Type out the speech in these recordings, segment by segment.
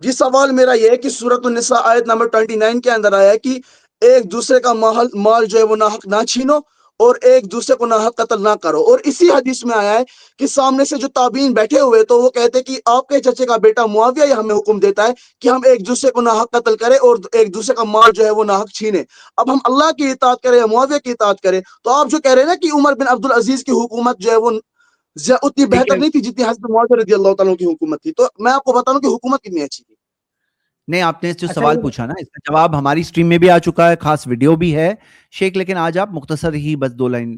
جی سوال میرا یہ ہے کہ سورۃ النساء آیت نمبر 29 کے اندر آیا ہے کہ ایک دوسرے کا مال جو ہے وہ ناحق نہ چھینو اور ایک دوسرے کو ناحق قتل نہ کرو، اور اسی حدیث میں آیا ہے کہ سامنے سے جو تابعین بیٹھے ہوئے تو وہ کہتے کہ آپ کے چچے کا بیٹا معاویہ یہ ہمیں حکم دیتا ہے کہ ہم ایک دوسرے کو ناحق قتل کریں اور ایک دوسرے کا مال جو ہے وہ ناحق چھینے، اب ہم اللہ کی اطاعت کریں یا معاویہ کی اطاعت کریں؟ تو آپ جو کہہ رہے ہیں نا کہ عمر بن عبدالعزیز کی حکومت جو ہے وہ اتنی بہتر نہیں تھی جتنی حضرت معاویہ رضی اللہ تعالیٰ کی حکومت تھی، تو میں آپ کو بتا دوں کہ حکومت کتنی اچھی تھی۔ نہیں، آپ نے جو سوال پوچھا نا، اس کا جواب ہماری سٹریم میں بھی آ چکا ہے، خاص ویڈیو بھی ہے شیخ، لیکن آج آپ مختصر ہی بس 2 لائن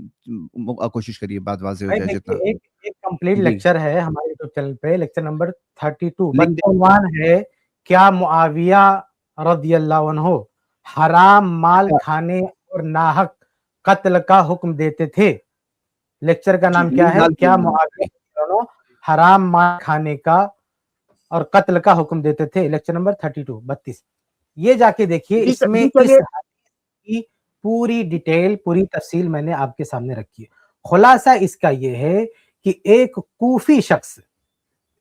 کوشش کریے، بات واضح ہو جائے جتنا۔ ایک کمپلیٹ لیکچر ہے ہمارے یوٹیوب چینل پہ، لیکچر نمبر 32، عنوان ہے کیا معاویہ رضی اللہ عنہ حرام مال کھانے اور ناحق قتل کا حکم دیتے تھے؟ لیکچر کا نام کیا ہے؟ کیا معاویہ رضی اللہ عنہ حرام مال کھانے کا اور قتل کا حکم دیتے تھے؟ لیکچر نمبر 32 یہ جا کے دیکھیے، اس میں اس حدیث کی پوری ڈیٹیل، پوری تفصیل میں نے آپ کے سامنے رکھی ہے۔ خلاصہ اس کا یہ ہے کہ ایک کوفی شخص،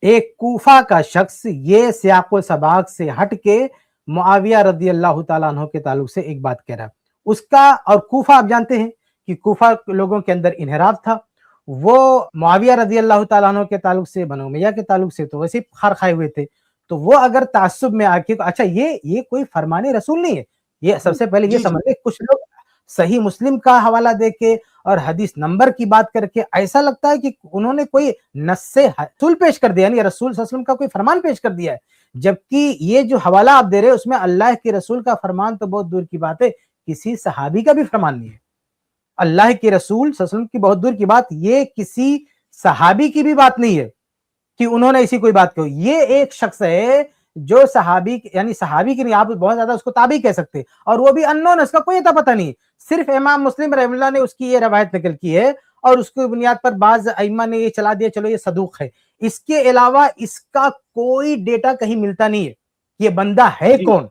ایک کوفہ کا شخص یہ سیاق و سباق سے ہٹ کے معاویہ رضی اللہ تعالیٰ عنہ کے تعلق سے ایک بات کہہ رہا ہے اس کا، اور کوفہ آپ جانتے ہیں کہ کوفہ لوگوں کے اندر انحراف تھا، وہ معاویہ رضی اللہ تعالیٰ عنہ کے تعلق سے، بنو امیہ کے تعلق سے تو ویسے خار کھائے ہوئے تھے، تو وہ اگر تعصب میں آ کے، اچھا یہ کوئی فرمان رسول نہیں ہے، یہ سب سے پہلے یہ سمجھ لیں۔ کچھ لوگ صحیح مسلم کا حوالہ دے کے اور حدیث نمبر کی بات کر کے ایسا لگتا ہے کہ انہوں نے کوئی نص سے رسول پیش کر دیا، یعنی رسول صلی اللہ علیہ وسلم کا کوئی فرمان پیش کر دیا ہے، جبکہ یہ جو حوالہ آپ دے رہے اس میں اللہ کے رسول کا فرمان تو بہت دور کی بات ہے، کسی صحابی کا بھی فرمان نہیں ہے۔ اللہ کے رسول صلی اللہ علیہ وسلم کی بہت دور کی بات، یہ کسی صحابی کی بھی بات نہیں ہے کہ انہوں نے ایسی کوئی بات کہی۔ یہ ایک شخص ہے جو صحابی، یعنی صحابی کی نہیں، آپ بہت زیادہ اس کو تابعی کہہ سکتے، اور وہ بھی انون، اس کا کوئی اتا پتہ نہیں، صرف امام مسلم رحمہ اللہ نے اس کی یہ روایت نقل کی ہے، اور اس کی بنیاد پر بعض ائمہ نے یہ چلا دیا چلو یہ صدوق ہے، اس کے علاوہ اس کا کوئی ڈیٹا کہیں ملتا نہیں ہے، یہ بندہ ہے کون،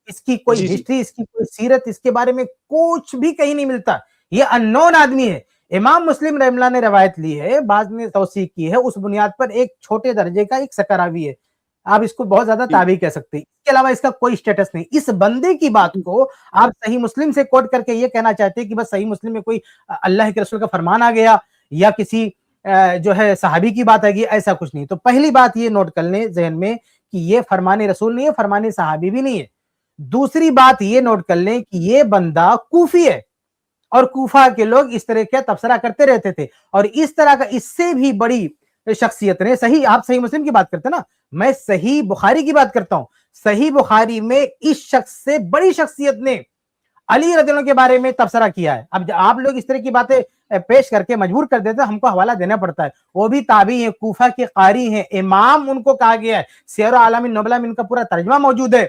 اس کی کوئی ہسٹری، اس کی کوئی سیرت، اس کے بارے میں کچھ بھی کہیں نہیں ملتا، یہ انون آدمی ہے۔ امام مسلم رحمہ اللہ نے روایت لی ہے، بعض نے توثیق کی ہے، اس بنیاد پر ایک چھوٹے درجے کا ایک سکراوی ہے، آپ اس کو بہت زیادہ تابعی کہہ سکتے ہیں، اس کے علاوہ اس کا کوئی سٹیٹس نہیں۔ اس بندے کی بات کو آپ صحیح مسلم سے کوٹ کر کے یہ کہنا چاہتے ہیں کہ بس صحیح مسلم میں کوئی اللہ کے رسول کا فرمان آ گیا یا کسی جو ہے صحابی کی بات آ گئی، ایسا کچھ نہیں۔ تو پہلی بات یہ نوٹ کر لیں ذہن میں کہ یہ فرمان رسول نہیں ہے، فرمان صحابی بھی نہیں ہے۔ دوسری بات یہ نوٹ کر لیں کہ یہ بندہ کوفی ہے، اور کوفہ کے لوگ اس طرح کا تبصرہ کرتے رہتے تھے، اور اس طرح کا اس سے بھی بڑی شخصیت نے، صحیح آپ صحیح مسلم کی بات کرتے نا، میں صحیح بخاری کی بات کرتا ہوں، صحیح بخاری میں اس شخص سے بڑی شخصیت نے علی رضی اللہ عنہ کے بارے میں تبصرہ کیا ہے۔ اب آپ لوگ اس طرح کی باتیں پیش کر کے مجبور کر دیتے ہیں، ہم کو حوالہ دینا پڑتا ہے، وہ بھی تابعی ہیں، کوفہ کے قاری ہیں، امام ان کو کہا گیا ہے، سیر اعلام النبلہ میں ان کا پورا ترجمہ موجود ہے۔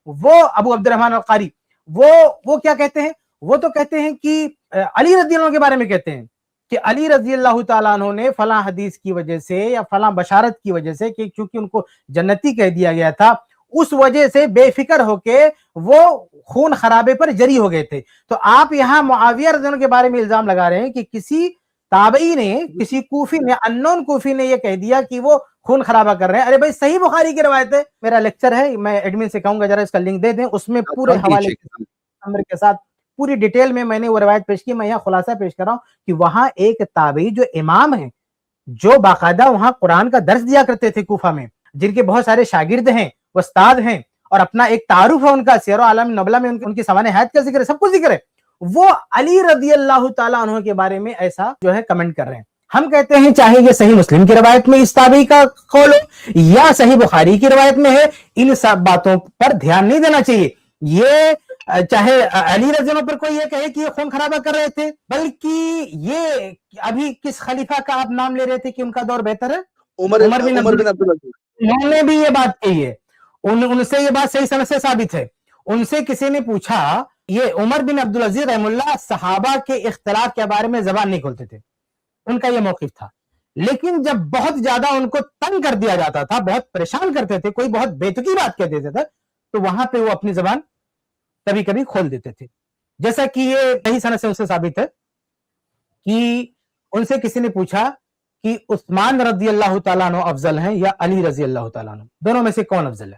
وہ ابو عبد الرحمن القاری وہ کیا کہتے ہیں؟ وہ تو کہتے ہیں کہ علی رضی اللہ عنہ کے بارے میں کہتے ہیں کہ علی رضی اللہ تعالیٰ عنہ نے فلاں حدیث کی وجہ سے یا فلاں بشارت کی وجہ سے، کہ چونکہ ان کو جنتی کہہ دیا گیا تھا، اس وجہ سے بے فکر ہو کے وہ خون خرابے پر جری ہو گئے تھے۔ تو آپ یہاں معاویہ رضی اللہ عنہ کے بارے میں الزام لگا رہے ہیں کہ کسی تابعی نے، کسی کوفی نے، انون کوفی نے یہ کہہ دیا کہ وہ خون خرابہ کر رہے ہیں۔ ارے بھائی صحیح بخاری کی روایت ہے، میرا لیکچر ہے، میں ایڈمن سے کہوں گا ذرا اس کا لنک دے دیں، اس میں پورے حوالے نمبر کے ساتھ پوری ڈیٹیل میں نے وہ روایت پیش کی۔ میں یہاں خلاصہ پیش کر رہا ہوں کہ وہاں ایک تابعی جو امام ہیں، جو باقاعدہ وہاں قرآن کا درس دیا کرتے تھے کوفہ میں، جن کے بہت سارے شاگرد ہیں، استاد ہیں، اور اپنا ایک تعارف ہے ان کا، سیر اعلام النبلہ میں ان کی سوانح حیات کا ذکر ہے، سب کچھ ذکر ہے، وہ علی رضی اللہ تعالیٰ عنہ کے بارے میں ایسا جو ہے کمنٹ کر رہے ہیں۔ ہم کہتے ہیں چاہے یہ صحیح مسلم کی روایت میں اس تابعی کا قول ہو یا صحیح بخاری کی روایت میں ہے، ان سب باتوں پر دھیان نہیں دینا چاہیے۔ یہ چاہے علی رضی اللہ عنہ پر کوئی یہ کہے کہ یہ خون خرابہ کر رہے تھے، بلکہ یہ ابھی کس خلیفہ کا آپ نام لے رہے تھے کہ ان کا دور بہتر ہے؟ عمر بن عبدالعزیز، انہوں نے بھی یہ بات کہی ہے، ان سے یہ بات صحیح سند سے ثابت ہے۔ ان سے کسی نے پوچھا، یہ عمر بن عبدالعزیز رحم اللہ صحابہ کے اختلاف کے بارے میں زبان نہیں کھولتے تھے، ان کا یہ موقف تھا، لیکن جب بہت زیادہ ان کو تنگ کر دیا جاتا تھا، بہت پریشان کرتے تھے، کوئی بہت بیتکی بات کہہ دیتے تھے، تو وہاں پہ وہ اپنی زبان کبھی کبھی کھول دیتے تھے، جیسا کہ یہ صحیح سند سے ان سے ثابت ہے کہ ان سے کسی نے پوچھا کہ عثمان رضی اللہ تعالیٰ عنہ افضل ہیں یا علی رضی اللہ تعالیٰ عنہ، دونوں میں سے کون افضل ہے؟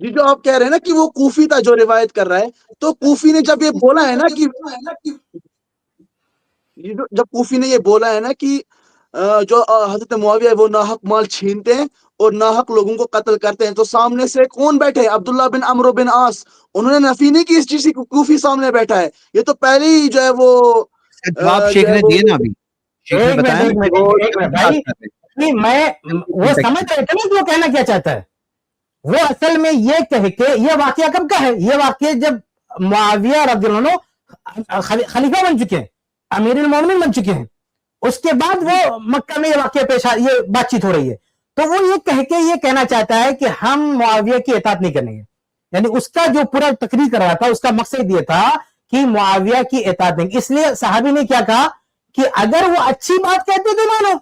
جی جو آپ کہہ رہے ہیں نا کہ وہ کوفی تھا جو روایت کر رہا ہے, تو کوفی نے جب یہ بولا ہے نا کہ جب کوفی نے یہ بولا ہے نا کہ جو حضرت معاویہ ہے وہ ناحق مال چھینتے ہیں اور ناحق لوگوں کو قتل کرتے ہیں, تو سامنے سے کون بیٹھے؟ عبداللہ بن عمرو بن عاص. انہوں نے نفی نہیں کی اس چیز کی, کوفی سامنے بیٹھا ہے. یہ تو پہلے ہی جو ہے وہ جواب شیخ نے دیے نا ابھی, شیخ نے بتایا ایک منٹ بھائی, میں وہ سمجھ رہے تھے نا کہ وہ کہنا کیا چاہتا ہے. وہ اصل میں یہ کہہ کے, یہ واقعہ کب کا ہے؟ یہ واقعہ جب معاویہ رضی اللہ عنہ خلیفہ بن چکے ہیں, امیر المومنین بن چکے ہیں, اس کے بعد وہ مکہ میں یہ واقعہ پیش یہ بات چیت ہو رہی ہے. تو وہ یہ کہہ کے یہ کہنا چاہتا ہے کہ ہم معاویہ کی اطاعت نہیں کریں گے. یعنی اس کا جو پورا تقریر کر رہا تھا اس کا مقصد یہ تھا کہ معاویہ کی اطاعت نہیں. اس لیے صحابی نے کیا کہا کہ اگر وہ اچھی بات کہتے تو مانو,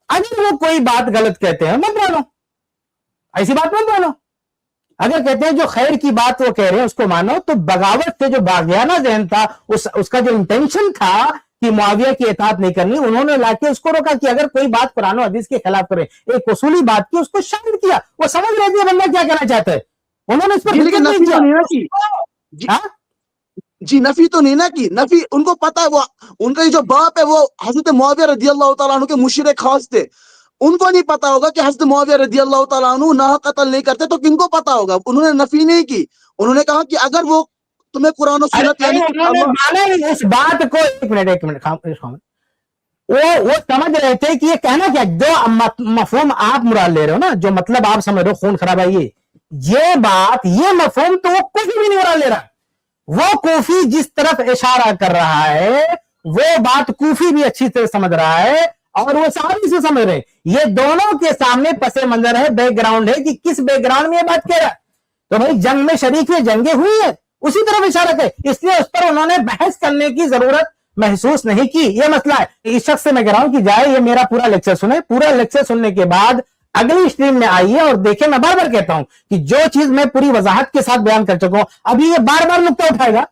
اگر وہ کوئی بات غلط کہتے ہیں مت مانو, ایسی بات مت مانو. اگر کہتے ہیں جو خیر کی بات وہ کہہ رہے ہیں اس کو مانو, تو بغاوت سے جو باغیانہ ذہن تھا, اس کا جو انٹینشن تھا کہ معاویہ کی اطاعت نہیں کرنی, انہوں نے لا کے اس کو روکا کہ اگر کوئی بات قرآن و حدیث کے خلاف کرے, ایک اصولی بات کی, اس کو شامل کیا. وہ سمجھ رہے تھے بندہ کیا کہنا چاہتا ہے, انہوں نے اس پر لیکن نفی تو نہیں کی. جی نفی تو نہیں نا کی, نفی ان کو پتا ہے. وہ ان کا جو باپ ہے وہ حضرت معاویہ رضی اللہ تعالیٰ عنہ کے مشیر خاص تھے. ان کو نہیں پتا ہوگا کہ حضرت معاویہ رضی اللہ تعالیٰ عنہ ناحق قتل نہیں کرتے, تو کن کو پتا ہوگا؟ انہوں نے نفی نہیں کی, انہوں نے کہا کہ اگر وہ تمہیں قرآن و سنت یعنی اس بات کو ایک منٹ وہ سمجھ رہے تھے کہ یہ کہنا کیا, جو مفہوم آپ مراد لے رہے ہو نا, جو مطلب آپ سمجھ رہے ہو خون خراب ہے, یہ بات, یہ مفہوم تو وہ کچھ بھی نہیں مراد لے رہا. وہ کوفی جس طرف اشارہ کر رہا ہے وہ بات کوفی بھی اچھی طرح سمجھ رہا ہے, اور وہ صحابی سے سمجھ رہے ہیں. یہ دونوں کے سامنے پس منظر ہے, بیک گراؤنڈ ہے کہ کس بیک گراؤنڈ میں یہ بات کہہ رہا ہے. تو بھائی جنگ میں شریک ہوئے, جنگیں ہوئی ہیں, اسی طرف اشارہ ہے, اس لیے اس پر انہوں نے بحث کرنے کی ضرورت محسوس نہیں کی. یہ مسئلہ ہے. اس شخص سے میں کہہ رہا ہوں کہ جائے یہ میرا پورا لیکچر سنیں, پورا لیکچر سننے کے بعد اگلی اسٹریم میں آئیے اور دیکھیں. میں بار بار کہتا ہوں کہ جو چیز میں پوری وضاحت کے ساتھ بیان کر چکا ہوں, ابھی یہ بار بار نقطہ اٹھائے گا,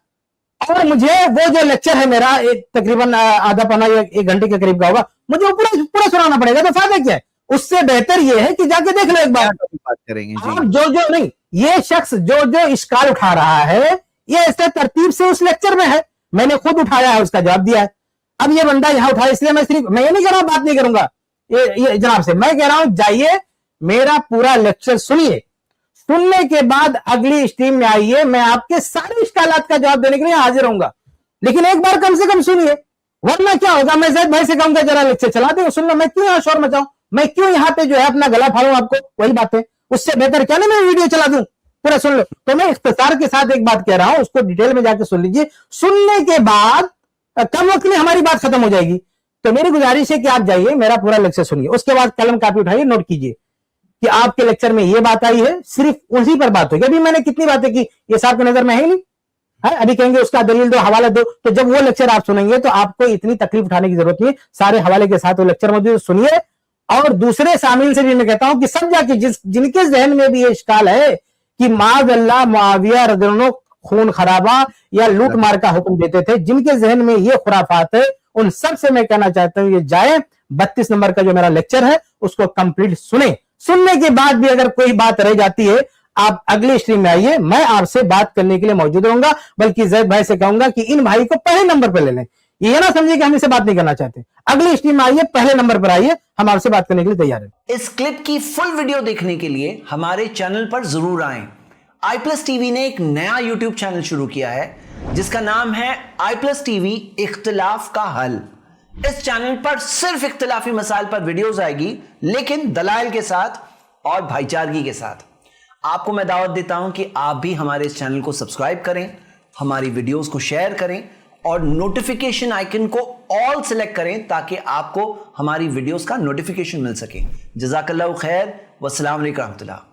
اور مجھے وہ جو لیکچر ہے میرا تقریباً آدھا پونا یا ایک گھنٹے کے قریب کا ہوگا, مجھے وہ پورا سنانا پڑے گا. تو فائدہ کیا ہے؟ اس سے بہتر یہ ہے کہ جا کے دیکھ لو ایک بار. بات کریں گے آپ جو نہیں, یہ شخص جو اشکال اٹھا رہا ہے یہ ایسے ترتیب سے اس لیکچر میں ہے, میں نے خود اٹھایا ہے, اس کا جواب دیا ہے. اب یہ بندہ یہاں اٹھایا, اس لیے میں یہ نہیں کہہ رہا ہوں بات نہیں کروں گا یہ جناب سے, میں کہہ رہا ہوں جائیے میرا پورا لیکچر سنیے, سننے کے بعد اگلی اسٹریم میں آئیے, میں آپ کے سارے اشکالات کا جواب دینے کے لیے حاضر ہوں گا. لیکن ایک بار کم سے کم سنیے, ورنہ کیا ہوگا, میں زید بھائی سے کہوں گا ذرا لیکچر چلا دیں, سن لو. میں کیوں یہاں شور مچاؤں, میں کیوں یہاں پہ جو ہے اپنا گلا پھاڑوں آپ کو, وہی بات ہے. اس سے بہتر کیا نہیں میں ویڈیو چلا دوں, پورا سن لو. تو میں اختصار کے ساتھ ایک بات کہہ رہا ہوں, اس کو ڈیٹیل میں جا کے سن لیجیے. سننے کے بعد کم وقت میں ہماری بات ختم ہو جائے گی. تو میری گزارش ہے کہ آپ جائیے میرا پورا لیکچر سنیے, اس کے بعد قلم کاپی اٹھائیے, نوٹ کیجیے کہ آپ کے لیکچر میں یہ بات آئی ہے, صرف اسی پر بات ہوگی. ابھی میں نے کتنی باتیں کی یہ صاحب کی نظر میں ہے نہیں, ابھی کہیں گے اس کا دلیل دو, حوالہ دو. تو جب وہ لیکچر آپ سنیں گے تو آپ کو اتنی تکلیف اٹھانے کی ضرورت نہیں, سارے حوالے کے ساتھ وہ لیکچر موجود, سنیے. اور دوسرے سامعین سے بھی میں کہتا ہوں کہ سب جا کے جن کے ذہن میں بھی یہ اشکال ہے کہ معاذ اللہ معاویہ رضی اللہ عنہ خون خرابہ یا لوٹ مار کا حکم دیتے تھے, جن کے ذہن میں یہ خرافات ہے, ان سب سے میں کہنا چاہتا ہوں یہ جائیں 32 نمبر کا جو میرا لیکچر ہے اس کو کمپلیٹ سنیں. سننے کے بعد بھی اگر کوئی بات رہ جاتی ہے آپ اگلی اسٹریم میں آئیے, میں آپ سے بات کرنے کے لیے موجود رہوں گا. بلکہ زید بھائی سے کہوں گا کہ ان بھائی کو پہلے نمبر پہ لے لیں, یہ نہ سمجھے کہ ہم اس سے بات نہیں کرنا چاہتے. اگلی اسٹریم میں آئیے, پہلے نمبر پر آئیے, ہم آپ سے بات کرنے کے لیے تیار ہیں. اس کلپ کی فل ویڈیو دیکھنے کے لیے ہمارے چینل پر ضرور آئیں. آئی پلس ٹی وی نے ایک نیا یوٹیوب چینل شروع کیا ہے جس کا نام ہے آئی پلس ٹی وی اختلاف کا حل. اس چینل پر صرف اختلافی مسائل پر ویڈیوز آئے گی, لیکن دلائل کے ساتھ اور بھائی چارگی کے ساتھ. آپ کو میں دعوت دیتا ہوں کہ آپ بھی ہمارے اس چینل کو سبسکرائب کریں, ہماری ویڈیوز کو شیئر کریں اور نوٹیفیکیشن آئیکن کو آل سلیکٹ کریں تاکہ آپ کو ہماری ویڈیوز کا نوٹیفیکیشن مل سکے. جزاک اللہ خیر, والسلام علیکم ورحمۃ اللہ.